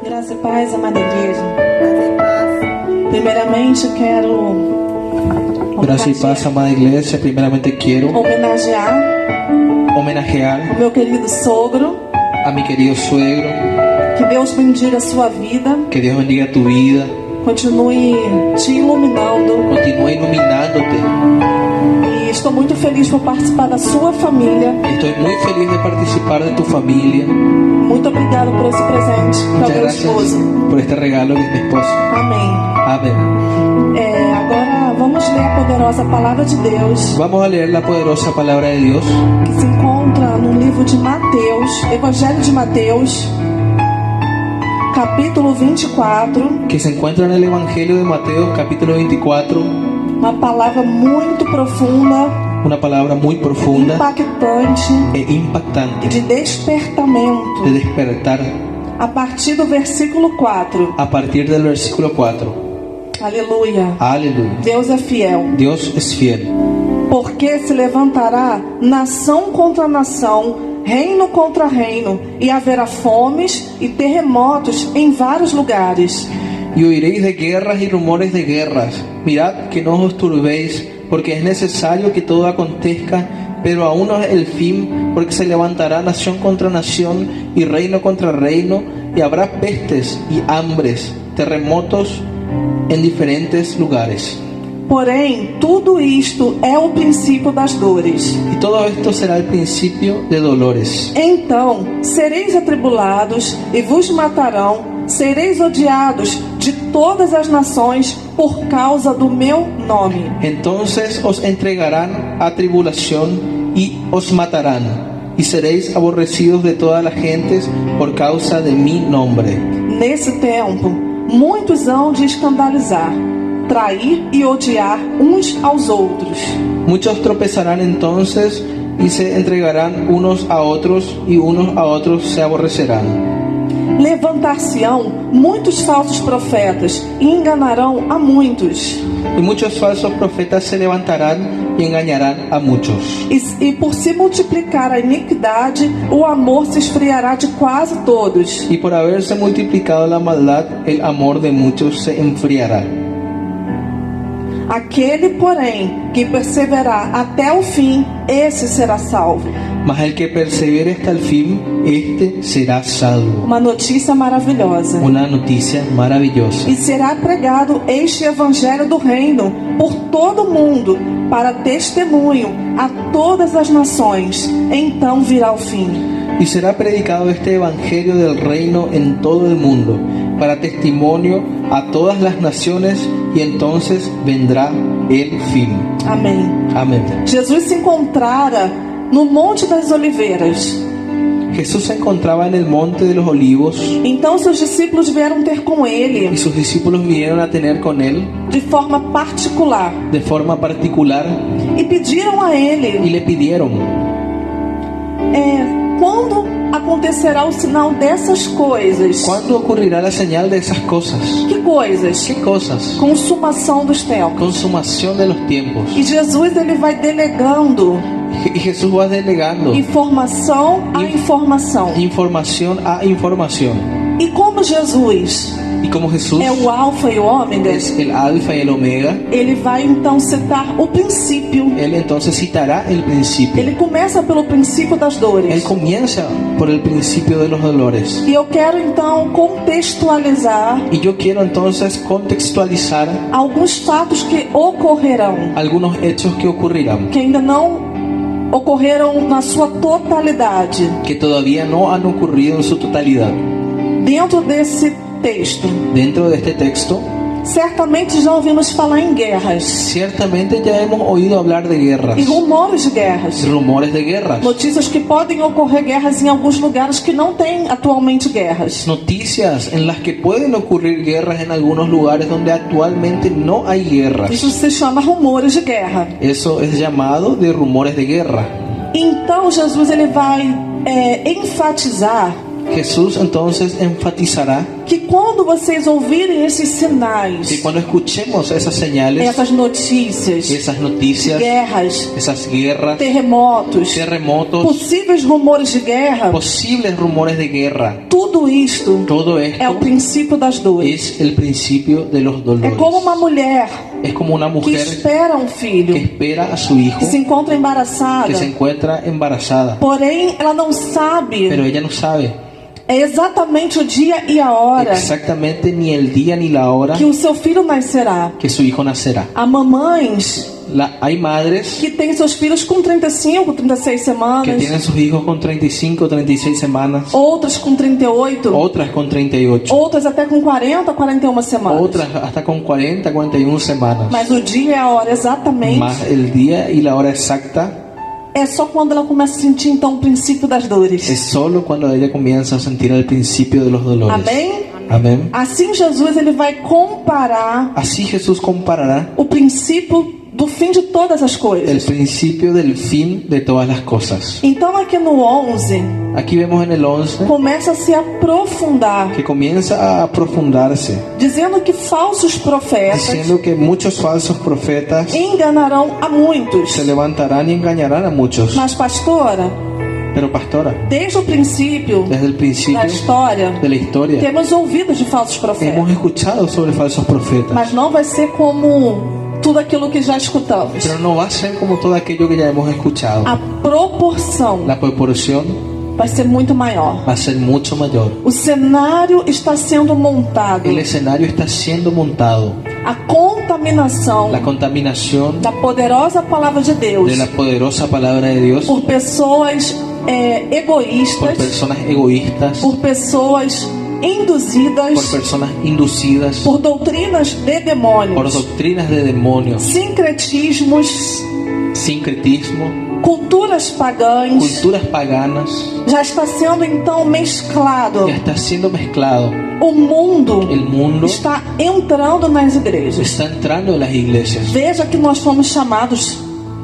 Graça e paz, amada igreja. Primeiramente, quero Gracias y paz, amada iglesia. Primeramente quiero homenagear homenajear o meu querido sogro. a mi querido suegro. Que Deus bendiga a sua vida, Que Dios bendiga tu vida. continue te iluminando. Continúe iluminándote. E estou muito feliz por participar da sua família. Estoy muy feliz de participar de tu familia. Muito obrigado por esse presente, que é o Muchas meu gracias esposo. por este regalo que es mi esposo. Amém. Amén. Agora vamos ler a poderosa palavra de Deus, Vamos a leer la poderosa palabra de Dios que se encontra no livro de Mateus, Evangelho de Mateus, capítulo 24. que se encuentra en el Evangelio de Mateo capítulo 24. Uma palavra muito profunda, Una palabra muy profunda impactante e e impactante de despertamento, de despertar a partir do versículo 4. a partir del versículo 4. Aleluia. Aleluya. Deus é fiel. Dios es fiel. Porque se levantará nação contra nação, reino contra reino, e haverá fomes e terremotos em vários lugares. Y oiréis de guerras y rumores de guerras. Mirad que no os turbéis, porque es necesario que todo acontezca, pero aún no es el fin, porque se levantará nación contra nación y reino contra reino, y habrá pestes y hambres, terremotos en diferentes lugares. Porém, tudo isto é o princípio das dores. Y todo esto será el principio de dolores. Então, sereis atribulados e vos matarão, sereis odiados de todas as nações por causa do meu nome. Entonces os entregarán a tribulación y os matarán, y seréis aborrecidos de todas las gentes por causa de mi nombre. Nesse tempo, muitos hão de escandalizar, trair e odiar uns aos outros. Muchos tropezarán entonces y se entregarán unos a otros, y unos a otros se aborrecerán. Levantar-se-ão muitos falsos profetas e enganarão a muitos. Y muchos falsos profetas se levantarán y engañarán a muchos. E por se multiplicar a iniquidade, o amor se esfriará de quase todos. Y por haberse multiplicado la maldad, el amor de muchos se enfriará. Aquele, porém, que perseverar até o fim, esse será salvo. Mas el que persevere hasta el fin, este será salvo. Uma notícia maravilhosa. Una noticia maravillosa. E será pregado este evangelho do reino por todo o mundo, para testemunho a todas as nações. Então virá o fim. Y será predicado este evangelio del reino en todo el mundo, para testimonio a todas las naciones, y entonces vendrá el fin. Amém. Amén. Jesus se encontrara no Monte das Oliveiras. Jesús se encontraba en el monte de los olivos, Então seus discípulos vieram ter com y ele sus discípulos vinieron a tener con él de forma particular de forma particular, e pediram a y ele: le pidieron: quando acontecerá o sinal dessas coisas? ¿cuándo ocurrirá la señal de esas cosas? Que coisas? ¿Qué cosas? Consumação dos tempos. Consumación de los tiempos. E Jesus ele vai delegando Y Jesús va delegando informação a informação. información a información. E como Jesus Y como Jesús é o alfa e o ômega, es el alfa y el omega, ele vai então citar o princípio. Él entonces citará el principio. Ele começa pelo princípio das Él dores. comienza por el principio de los dolores. E eu quero então contextualizar Y yo quiero entonces contextualizar alguns fatos que ocorrerão, algunos hechos que ocurrirán, que ainda não ocorreram na sua totalidade. que todavía no han ocurrido en su totalidad. Dentro desse texto, Dentro de este texto, certamente já ouvimos falar em guerras ciertamente ya hemos oído hablar de guerras, e rumores de guerras. rumores de guerras, Notícias que podem ocorrer guerras em alguns lugares que não tem atualmente guerras. noticias en las que pueden ocurrir guerras en algunos lugares donde actualmente no hay guerras. Isso se chama rumores de guerra. Eso es llamado de rumores de guerra. Então Jesus ele vai enfatizar Jesús entonces enfatizará que quando vocês ouvirem esses sinais, que cuando escuchemos esas señales, essas notícias, esas noticias, guerras, esas guerras, terremotos, terremotos, possíveis rumores de guerra, posibles rumores de guerra, tudo isto todo é o esto princípio das dores. es el principio de los É dolores. como uma mulher Es como una que mujer espera um filho, que espera a su hijo, que se encontra que embaraçada, se encuentra embarazada, porém ela não sabe pero ella no sabe exatamente o dia e a hora exactamente ni el día ni la hora que o seu filho nascerá. que su hijo nacerá. Há mamães Hay madres que têm seus filhos com 35, 36 que semanas, tienen sus hijos con 35, 36 semanas, outras com 38, otras con 38, outras até com 40, 41 semanas. otras hasta con 40, 41 semanas. Mas o dia e a hora exatamente Más el día y la hora exacta é só quando ela começa a sentir então o princípio das dores. es solo cuando ella comienza a sentir el principio de los dolores. Amém? Amén. Assim Jesus ele vai comparar Así Jesús comparará o princípio do fim de todas as el coisas. principio del fin de todas las cosas. Então aqui no 11 Aquí vemos en el 11 começa a se aprofundar, que comienza a aprofundarse, dizendo que falsos profetas diciendo que muchos falsos profetas enganarão a muitos. se levantarán y engañarán a muchos. Mas pastora, Pero pastora, desde o princípio desde el principio da história, de la historia temos ouvido de falsos hemos profetas, escuchado sobre falsos profetas, mas não vai ser como tudo aquilo que já escutamos. pero no va a ser como todo aquello que ya hemos escuchado. A proporção La proporción vai ser muito maior. va a ser mucho mayor. O cenário está sendo montado. El escenario está siendo montado. A contaminação La contaminación da poderosa palavra de Deus de la poderosa palabra de Dios por pessoas por egoístas, personas egoístas, por pessoas por induzidas personas inducidas, por doutrinas de por demônios, doctrinas de demonios, sincretismos, sincretismo, culturas pagãs. culturas paganas. Já está sendo então mesclado. Ya está siendo mezclado. O mundo El mundo está entrando nas igrejas. está entrando en las iglesias. Veja que nós fomos chamados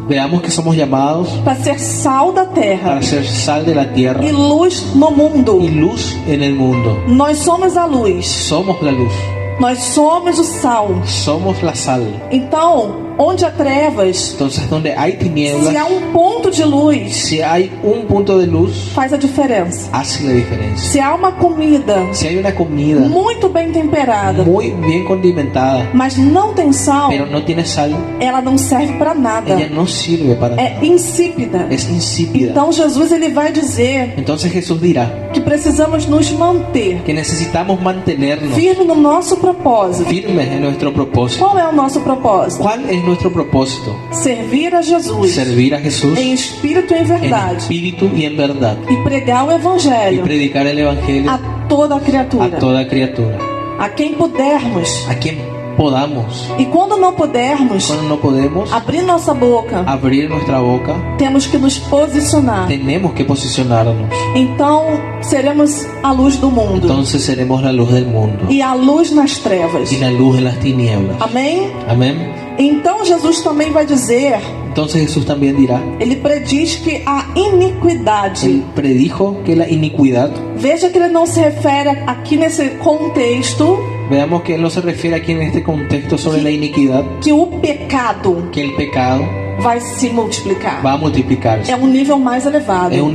Veamos que somos llamados para ser sal da terra para ser sal de la tierra e luz no mundo. y luz en el mundo. Nós somos a luz, Somos la luz, nós somos o sal. somos la sal. Então, onde há trevas, Entonces, donde hay se tinieblas, há ponto de luz, si hay un punto de luz, faz a diferença. hace la diferencia. Se há uma comida Si hay una comida muito bem temperada, muy bien condimentada, mas não tem sal, pero no tiene sal, ela não serve para nada. ella no sirve para É nada. insípida. Es insípida. Então Jesus ele vai dizer Entonces Jesús dirá que precisamos nos manter que necesitamos mantenernos firmes no nosso propósito. firmes en nuestro propósito. Qual é o nosso propósito? ¿Cuál es nuestro propósito? Servir a Jesus Servir a Jesús em espírito e em en verdade espíritu y en verdad e pregar o y evangelho predicar el evangelio a toda a criatura, toda criatura, a quem pudermos. a quien podamos. E quando não pudermos Cuando no podemos abrir nossa boca, abrir nuestra boca, temos que nos posicionar. tenemos que posicionarnos. Então seremos a luz do mundo Entonces seremos la luz del mundo e a luz nas trevas. y la luz en las tinieblas. Amém? Amén. Então Jesus também vai dizer, Entonces Jesús también dirá, ele prediz que a iniquidade, él predijo que la iniquidad, veja que ele não se refere aqui nesse contexto veamos que él no se refiere aquí en este contexto sobre la iniquidad, que o pecado que el pecado vai se multiplicar. va a multiplicarse. É um nível mais elevado. Es un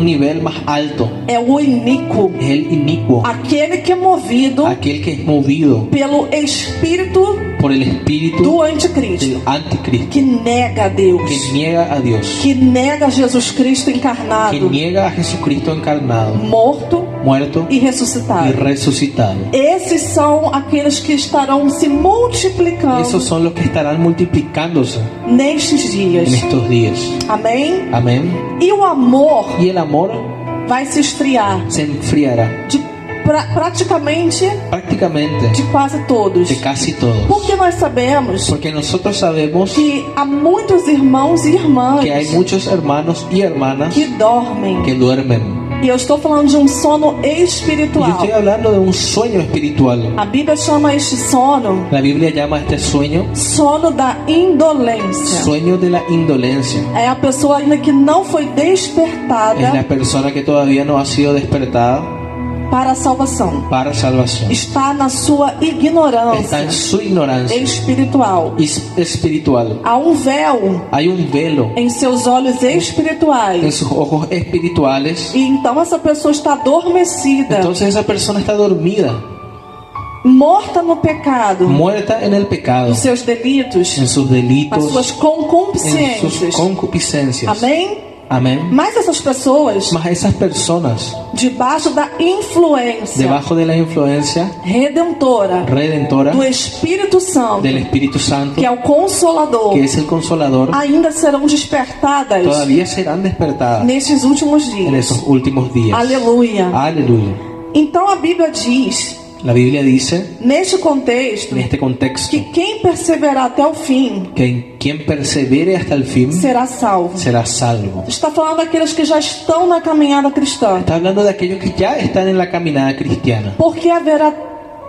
nivel más alto. É o iníquo, Es el inicuo, aquele que é movido aquel que es movido pelo espírito por el espíritu do anticristo, del anticristo, que nega a Deus, que niega a Dios, que nega Jesus Cristo que encarnado, niega a Jesucristo encarnado, morto muerto e y ressuscitado. resucitado. Esses são aqueles que estarão se multiplicando Esos son los que estarán multiplicándose nestes en dias. estos días. Amém? Amén. E o amor Y el amor vai se esfriar se enfriará de praticamente prácticamente de quase todos. de casi todos. Porque nós sabemos Porque nosotros sabemos que há muitos irmãos e irmãs que hay muchos hermanos y hermanas que dormem. que duermen. E eu estou falando de um sono Y yo espiritual. estoy hablando de un sueño espiritual. A Bíblia chama este sono La Biblia llama a este sueño sono da indolência. sueño de la indolencia. É a pessoa ainda que não foi Es despertada la persona que todavía no ha sido despertada para a salvação. para salvación. Está na sua Está ignorância en su ignorancia espiritual. espiritual. Há um véu Hay un velo em seus olhos en espirituais. sus ojos espirituales. E então essa pessoa está adormecida, Entonces esa persona está dormida, morta no pecado, muerta en el pecado, nos seus delitos, en sus nas delitos, suas en sus concupiscências. concupiscencias. Amém? Amén. Mas essas pessoas, Mas esas personas, debaixo da influência debajo de la influencia redentora redentora do Espírito Santo, del Espíritu Santo, que é o Consolador, que es el Consolador, ainda serão despertadas todavía serán despertadas nesses últimos en dias. esos últimos días. Aleluia. Aleluya. Então a Bíblia diz, La Biblia dice, neste contexto, en este contexto, que quem perseverar até o fim que quien persevere hasta el fin será salvo. será salvo. Está falando daqueles que já estão na caminhada cristã. Está hablando de aquellos que ya están en la caminada cristiana. Porque haverá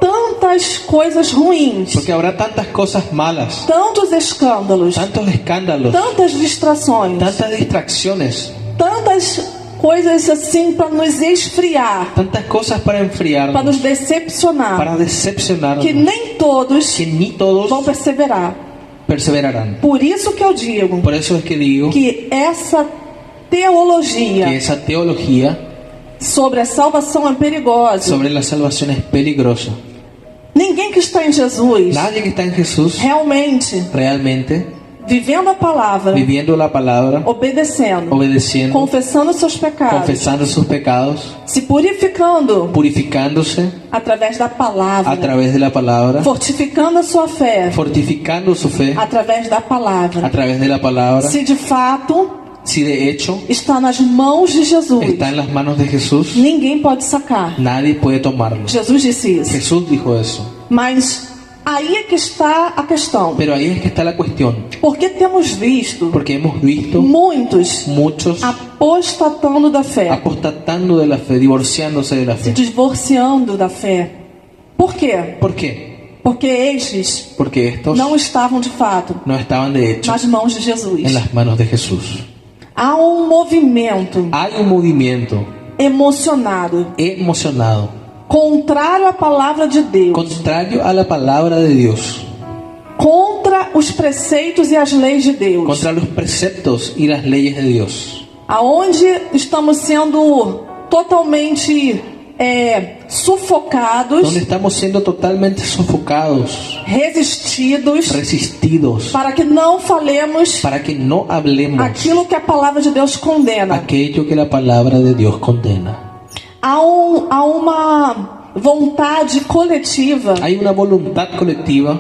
tantas coisas ruins, Porque habrá tantas cosas malas, tantos escândalos, tantos escándalos, tantas distrações, tantas distracciones, tantas coisas assim para nos esfriar, tantas cosas para para enfriarnos, nos decepcionar, para decepcionarnos, que nem todos que ni todos vão perseverar. perseverarán. Por isso que eu digo Por eso es que digo que essa teologia que esa teología sobre a salvação é perigosa. sobre la salvación es peligrosa. Ninguém que está em Jesus Nadie que está en Jesús realmente realmente vivendo a palavra, viviendo la palabra, obedecendo, obedeciendo, confessando seus pecados, confesando sus pecados, se purificando purificándose através da palavra, a través de la palabra, fortificando a sua fé fortificando su fe através da a palavra. través de la palabra, Se de fato si de hecho está nas mãos de Jesus, está en las manos de Jesús, ninguém pode sacar. nadie puede tomarlo. Jesus disse isso. Jesús dijo eso. Mas aí é que está a questão. Pero ahí es que está la cuestión, Porque temos visto porque hemos visto muitos muchos apostatando da fé, apostatando de la fe, divorciándose de la se fe. divorciando da fé. Por quê? ¿Por qué? Porque estes Porque estos não estavam de fato no estaban de hecho nas mãos de Jesus. en las manos de Jesús. Há um movimento Hay un movimiento emocionado, emocionado, contrário à palavra de Deus, contrario a la palabra de Dios, contra os preceitos e as leis de Deus, contra los preceptos y las leyes de Dios, aonde estamos sendo totalmente sufocados, donde estamos siendo totalmente sofocados, resistidos, resistidos, para que não falemos para que no hablemos aquilo que a palavra de Deus condena. aquello que la palabra de Dios condena. Há uma vontade coletiva Hay una voluntad colectiva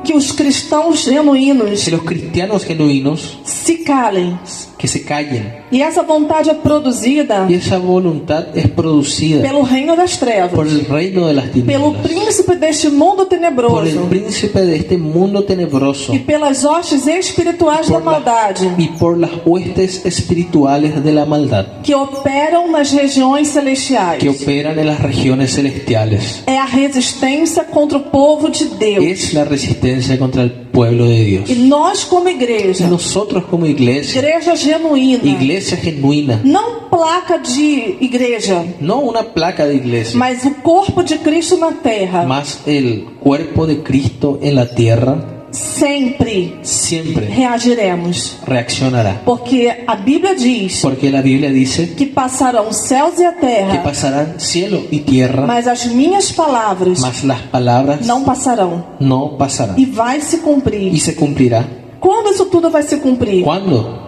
que os cristãos genuínos que los cristianos genuinos se calem. que se callen, E essa vontade é produzida y esa voluntad es producida pelo reino das por trevas, el reino de las pelo tinieblas, príncipe deste mundo por el tenebroso príncipe de este mundo tenebroso e pelas hostes espirituais da por la- maldade y por las huestes espirituales de la maldad que operam nas regiões celestiais. que operan en las regiones celestiales. É a resistência contra o povo de Deus. Es la resistencia contra el pueblo de Dios. E nós, como Y igreja, nosotros como iglesia, igreja genuína, iglesia genuina, não placa de igreja, no una placa de iglesia, mas o corpo de Cristo na terra, más el cuerpo de Cristo en la tierra, sempre siempre reagiremos. reaccionará. Porque a Bíblia diz Porque la Biblia dice que passarão os céus e a que terra, pasarán cielo y tierra, mas as minhas palavras mas las palabras não passarão. no pasarán. E vai se Y cumprir. se cumplirá. Quando isso tudo vai se cumprir? ¿Cuándo?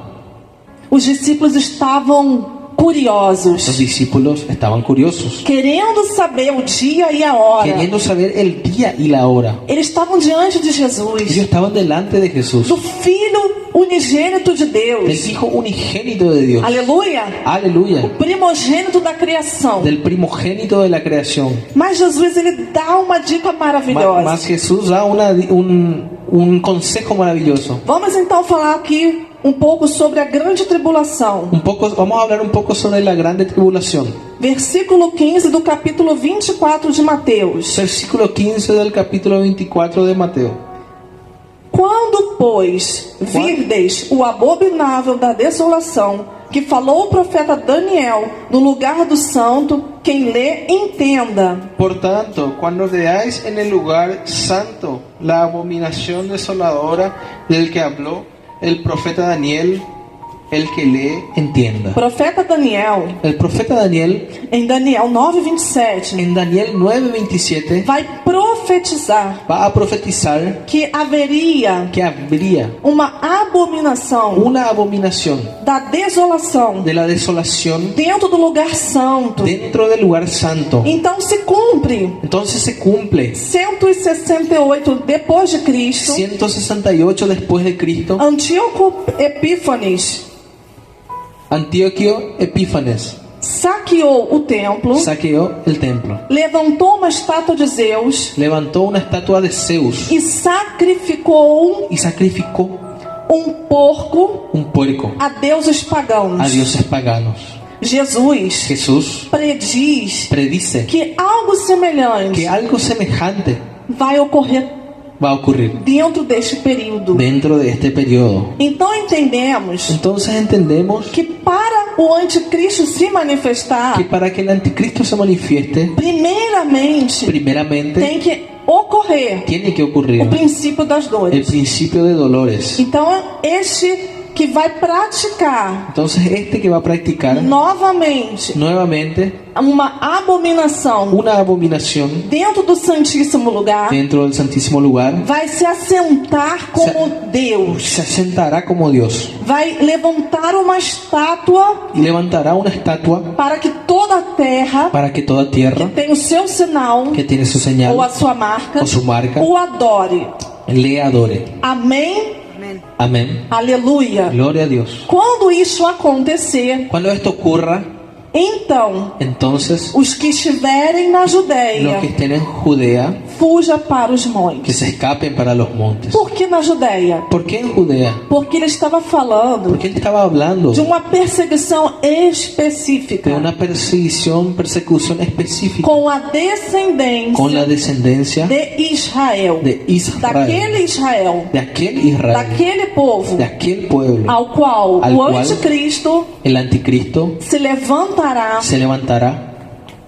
Os discípulos estavam curiosos, Los discípulos estaban curiosos, querendo saber o dia e a hora. queriendo saber el día y la hora. Eles estavam diante de Jesus, Ellos estaban delante de Jesús, do Filho unigênito de el Deus. Hijo unigénito de Dios. Aleluia! Aleluya. Primogênito da criação. Del primogénito de la creación. Mas Jesus, ele dá uma dica maravilhosa. Mas Jesús da un consejo maravilloso. Vamos então falar aqui um pouco sobre a grande tribulação. Vamos a hablar un poco sobre la grande tribulación. Versículo 15 do capítulo 24 de Mateus. Versículo 15 del capítulo 24 de Mateo. Quando, pois, virdes o abominável da desolação, que falou o profeta Daniel no lugar do santo, quem lê entenda. Por tanto, cuando veáis en el lugar santo la abominación desoladora del que habló el profeta Daniel, el que lee entienda. Profeta Daniel, El profeta Daniel, em Daniel 9:27, en Daniel 9:27, vai profetizar va a profetizar que haveria que habría uma abominação una abominación da desolação de la desolación dentro do lugar santo. dentro del lugar santo. Então se cumpre Entonces se cumple 168 depois de Cristo, 168 después de Cristo, Antíoco Epífanes Antíoco Epífanes saqueou o templo, saqueó el templo, levantou uma estátua de Zeus levantó una estatua de Zeus e sacrificou y sacrificó porco un puerco a deuses pagãos. a dioses paganos. Jesus Jesús prediz predice que algo semelhante que algo semejante vai ocorrer va a ocurrir dentro deste período. dentro de este periodo. Então entendemos Entonces entendemos que para o anticristo se manifestar, que para que el anticristo se manifieste, primeiramente primeramente tem que ocorrer tiene que o ocurrir princípio das el dores. principio de dolores. Então este que vai praticar Entonces este que va a practicar novamente nuevamente uma abominação una abominación dentro do Santíssimo Lugar, dentro del Santísimo Lugar, vai se assentar como Deus, se asentará como Dios vai levantar uma estátua y levantará una estatua para que toda a terra para que toda tierra tem o seu sinal que tiene su señal ou a sua marca o su marca o adore. le adore. Amém? Amén. Aleluia. Gloria a Dios. Quando isso acontecer, Cuando esto ocurra, então entonces os que estiverem na los Judéia, que estén en Judea, fuja para os que montes. se escapen para los montes. Por que na Judéia? ¿Por qué en Judea? Porque ele estava falando Porque él estaba hablando de uma perseguição específica de una persecución específica com a descendência con la descendencia de Israel, de Israel, daquele Israel, de aquel Israel, daquele povo de aquel pueblo. ao qual Al o cual anticristo El anticristo se levantará se levantará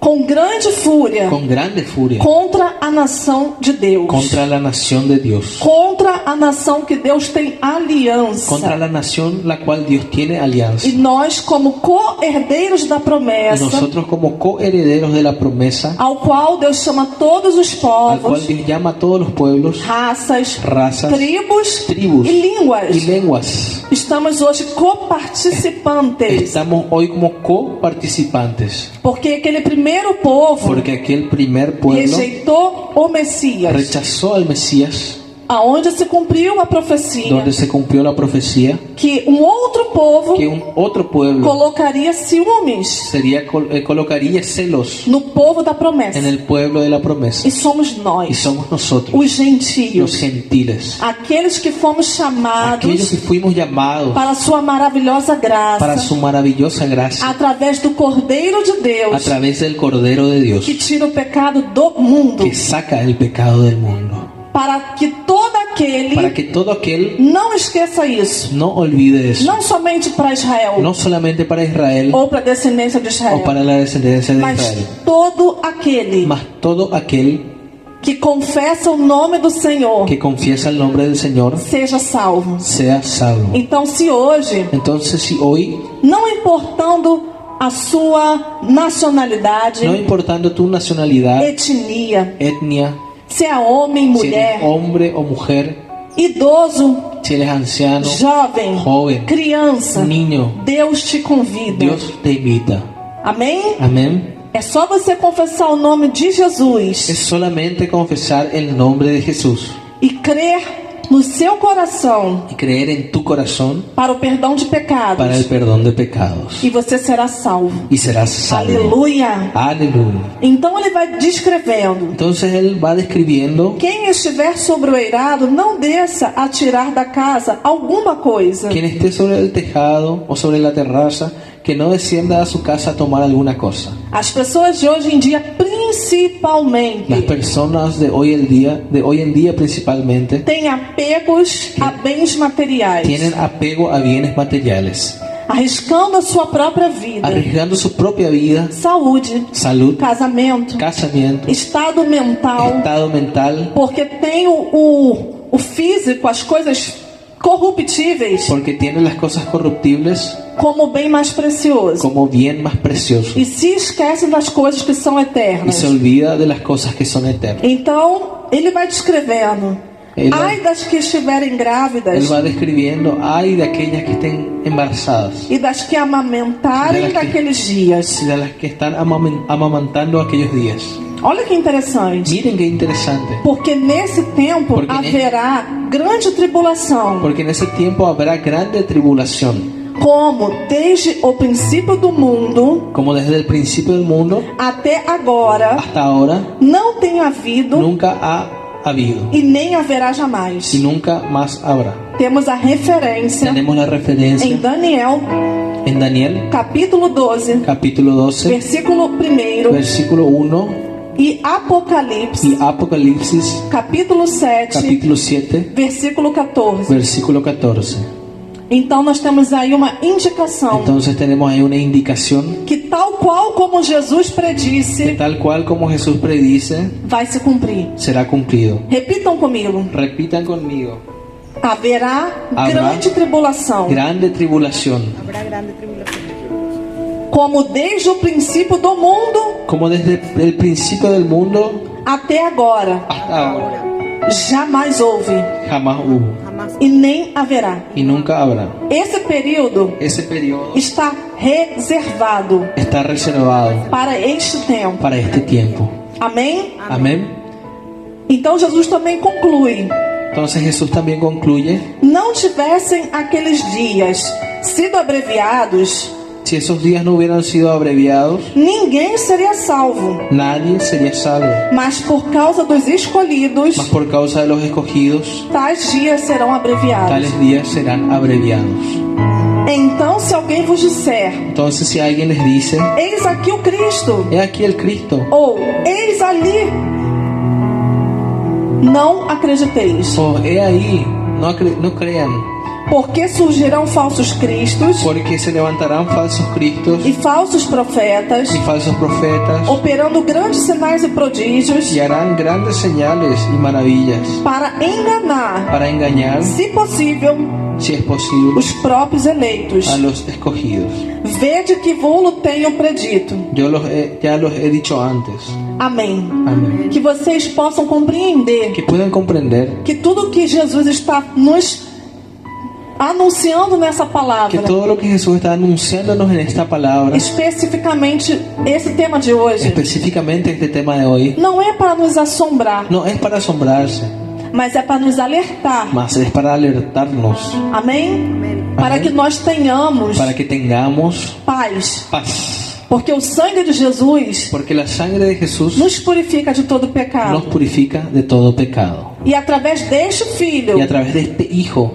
com grande fúria con grande furia contra a nação de Deus, contra la nación de Dios, contra a nação que Deus tem aliança. contra la nación la cual Dios tiene alianza. E nós, como co-herdeiros da Y promessa, nosotros como coherederos de la promesa, ao qual Deus chama todos os al cual povos, Dios llama a todos los pueblos, raças, razas, tribos tribus e línguas, y lenguas, estamos hoje coparticipantes, estamos hoy como coparticipantes, porque aquele primeiro povo porque aquel primer pueblo rejeitou o Messias, rechazó al Mesías, aonde se cumpriu a profecia donde se cumplió la profecía que um outro povo que un otro pueblo colocaria ciúmes sería colocaría celos no povo da promessa. en el pueblo de la promesa. E somos Y nós, somos nosotros, os los gentios, gentiles, aqueles que fomos aquellos que chamados fuimos llamados para a sua maravilhosa para graça, su maravillosa gracia através do Cordeiro de a Deus, través del Cordero de Dios que tira o pecado do mundo, que saca el pecado del mundo, para que todo aquele para que todo aquel não esqueça isso, no olvide eso, não somente para Israel no solamente para Israel ou para a descendência de o Israel, para la descendencia de mas Israel, todo aquele mas todo aquel que confessa o nome do Senhor que confiesa el nombre del Señor seja salvo. sea salvo. Então, se hoje, Entonces, si hoy, não importando a sua nacionalidade, no importando tu nacionalidad, etnia, etnia, se é homem, si eres mulher, hombre o mujer, idoso, si eres anciano, jovem, joven, criança, niño, Deus te convida. Dios te invita. Amém? Amén. É só você confessar o nome de Jesus Es solamente confesar el nombre de Jesús e crer no seu coração y creer en tu corazón para o perdão de pecados, para el perdón de pecados e você será salvo. y serás salvo. Aleluia! Aleluya. Então ele vai descrevendo: Entonces él va describiendo: quem estiver sobre o eirado, não desça a tirar da casa alguma coisa. quien esté sobre el tejado o sobre la terraza, que no descienda a su casa a tomar alguna cosa. As pessoas de hoje em dia, Las principalmente, personas de hoy en día principalmente, têm apegos a bens materiais. tienen apego a bienes materiales. arriscando a sua própria vida, arriesgando su propia vida, saúde, salud, casamento, casamiento, estado mental, estado mental, porque tem o físico, as coisas corruptíveis, porque tiene las cosas corruptibles como o bem mais precioso. como bien más precioso E se esquecem das coisas que são y eternas. se olvida de las cosas que son eternas. Então, ele vai descrevendo. Ele vai- Ai das que estiverem grávidas Él va describiendo, ay de aquellas que estén embarazadas e das que amamentarem De las que- naqueles dias. y de las que están amamantando aquellos días. Olha que interessante. Miren qué interesante, Porque nesse tempo Porque haverá grande tribulação, porque en ese tiempo habrá grande tribulación, como desde o princípio do mundo como desde el principio del mundo até agora hasta ahora não tem havido nunca ha habido e nem haverá jamais. y nunca más habrá. Temos a referência Tenemos la referencia em Daniel, en Daniel capítulo 12, capítulo 12, versículo 1, versículo 1 e Apocalipse, y Apocalipsis capítulo 7, capítulo 7, versículo 14. versículo 14. Então nós temos aí uma indicação Entonces tenemos ahí una indicación que tal qual como Jesus que predisse, tal cual como Jesús predice, vai se cumprir. será cumplido. Repitam comigo. Repitan conmigo. Haverá Haverá grande tribulação, Grande tribulación, como desde o princípio do mundo como desde el principio del mundo até agora hasta ahora. jamais houve Jamás hubo e nem haverá. y nunca habrá. Esse período Ese periodo está reservado está reservado para este tempo. para este tiempo. Amém? Amén. Então Jesus também conclui: Entonces Jesús también concluye, não tivessem aqueles dias sido abreviados, si esos días no hubieran sido abreviados, ninguém seria salvo. nadie sería salvo. Mas por causa dos escolhidos, Mas por causa de los escogidos, tais dias serão abreviados. tales días serán abreviados. Então, se alguém vos disser: Entonces si alguien les dice, eis aqui o Cristo, he aquí el Cristo, ou eis ali, não acrediteis, o he ahí, no crean, porque surgirão falsos cristos porque se levantarán falsos cristos e falsos profetas, y falsos profetas operando grandes sinais e prodígios, y harán grandes señales y maravillas para enganar, para engañar, se possível, si es posible, os próprios eleitos. a los escogidos. Vede que vou-lo tenho predito. Ya los he dicho antes. Amém. Amén. Que vocês possam compreender Que puedan comprender que tudo que Jesus está nos anunciando nessa que palavra, todo lo que Jesús está anunciándonos en esta palabra, especificamente esse tema de hoje, específicamente este tema de hoy, não é para nos assombrar, no es para asombrarse, mas é para nos alertar. más es para alertarnos, Amém? Para Amém. que nós tenhamos para que tengamos paz. paz. Porque o sangue de Jesus Porque la sangre de Jesús nos purifica de todo nos pecado. purifica de todo pecado. E através deste Filho, Y a través de este Hijo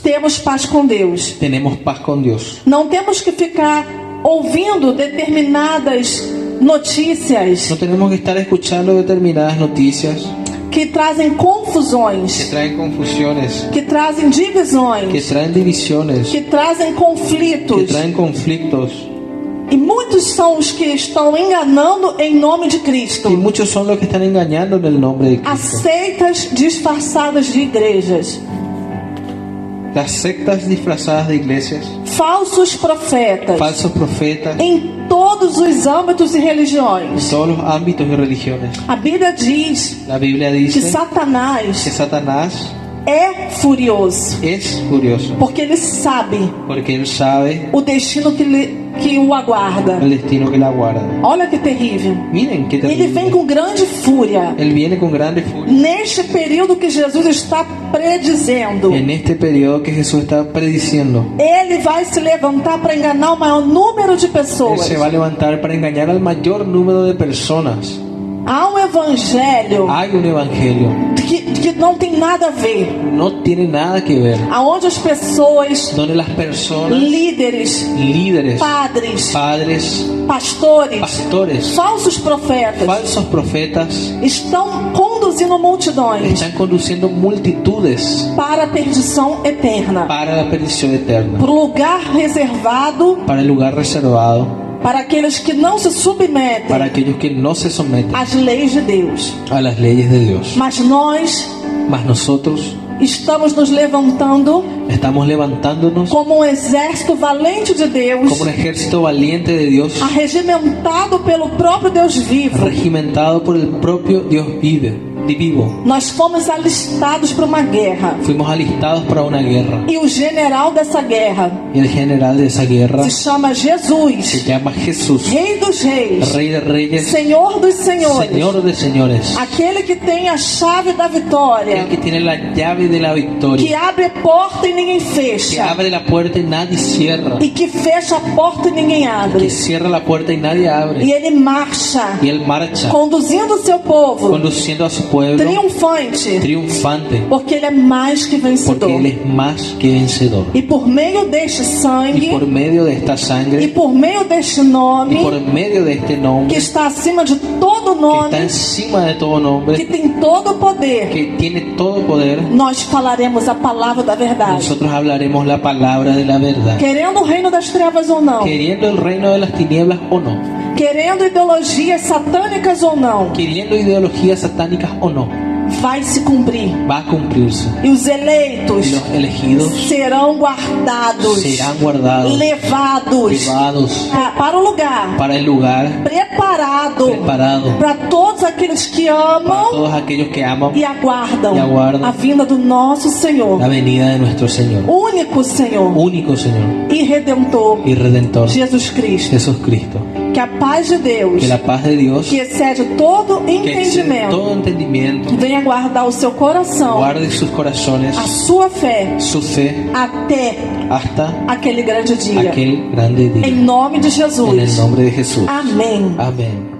temos paz com Deus. tenemos paz con Dios. Não temos que ficar ouvindo determinadas notícias No tenemos que estar escuchando determinadas noticias que trazem que confusões, traen confusiones, que trazem que divisões, traen divisiones, que trazem que conflitos. traen conflictos. E muitos são os que estão enganando em nome de Cristo. Y muchos son los que están engañando en el nombre de Cristo. As seitas disfarçadas de igrejas, Las sectas disfrazadas de iglesias, falsos profetas, falsos profetas, em todos os âmbitos e en religiões. todos los ámbitos y religiones. A Bíblia diz La Biblia que dice que Satanás Satanás é furioso, es furioso porque ele sabe porque él sabe o destino que o aguarda. el destino que le aguarda. Olha que terrível. Miren qué Ele vem terrible. com grande fúria. Él viene con grande furia. Neste período que Jesus está predizendo, En este periodo que Jesús está prediciendo, ele vai se levantar para enganar o maior número de Él pessoas. se va a levantar para engañar al mayor número de personas. Há um evangelho Hay un evangelio que não tem nada a ver, no tiene nada que ver. aonde as pessoas, Donde las personas, líderes, líderes, padres, padres, pastores, pastores, falsos profetas, falsos profetas estão conduzindo multidões están conduciendo multitudes para a perdição eterna, para la perdición eterna, para o lugar reservado para el lugar reservado para aqueles que não se submetem para aquellos que no se someten às leis de Deus. a las leyes de Dios. Mas nós Mas nosotros estamos nos levantando estamos levantándonos como um exército valente de Deus, como un ejército valiente de Dios, arregimentado pelo próprio Deus vivo. regimentado por el propio Dios vivo. Nós fomos alistados para uma guerra. Fuimos alistados para una guerra. E o general dessa guerra Y el general de esa guerra se chama se Jesus, llama Jesús, Rei dos Reis, Rey de Reyes, Senhor dos Senhores, Señor de Señores, aquele que tem a chave da el vitória, que tiene la llave de la que victoria, abre a porta e ninguém que fecha, abre la puerta y nadie cierra, e que fecha a porta e ninguém que abre. cierra la puerta y nadie E abre. ele marcha, Y él marcha conduzindo o seu povo, conduciendo a su pueblo triunfante, porque ele é mais que porque vencedor. él es más que vencedor. E por meio deste Y sangue, por medio de esta e sangre, por meio deste y nome, por medio de este que nombre, está acima de todo que está nome, encima de todo que nombre, tem todo o poder, que tiene todo poder, nós falaremos a palavra da verdade. nosotros hablaremos la palabra de la verdad. Querendo o reino das trevas ou não, Queriendo el reino de las tinieblas o no, querendo ideologias satânicas ou não, queriendo ideologías satánicas o no, vai se cumprir. va a cumplirse. E os eleitos Y los elegidos serão guardados, serán guardados, levados llevados para o lugar para el lugar preparado preparado para todos aqueles que para amam todos aquellos que aman e aguardam E aguardam a vinda do nosso Senhor, la venida de nuestro Señor, único Senhor único Señor e Redentor, y Redentor, Jesus Cristo. Jesús Cristo. Que a paz de Deus, Que la paz de Dios, que excede todo que excede entendimento, todo entendimiento, venha guardar o seu coração, guarde sus corazones, a sua fé, su fe, até hasta aquele grande dia. aquel grande Em día. nome de En el Jesus. nombre de Jesús. Amém. Amén.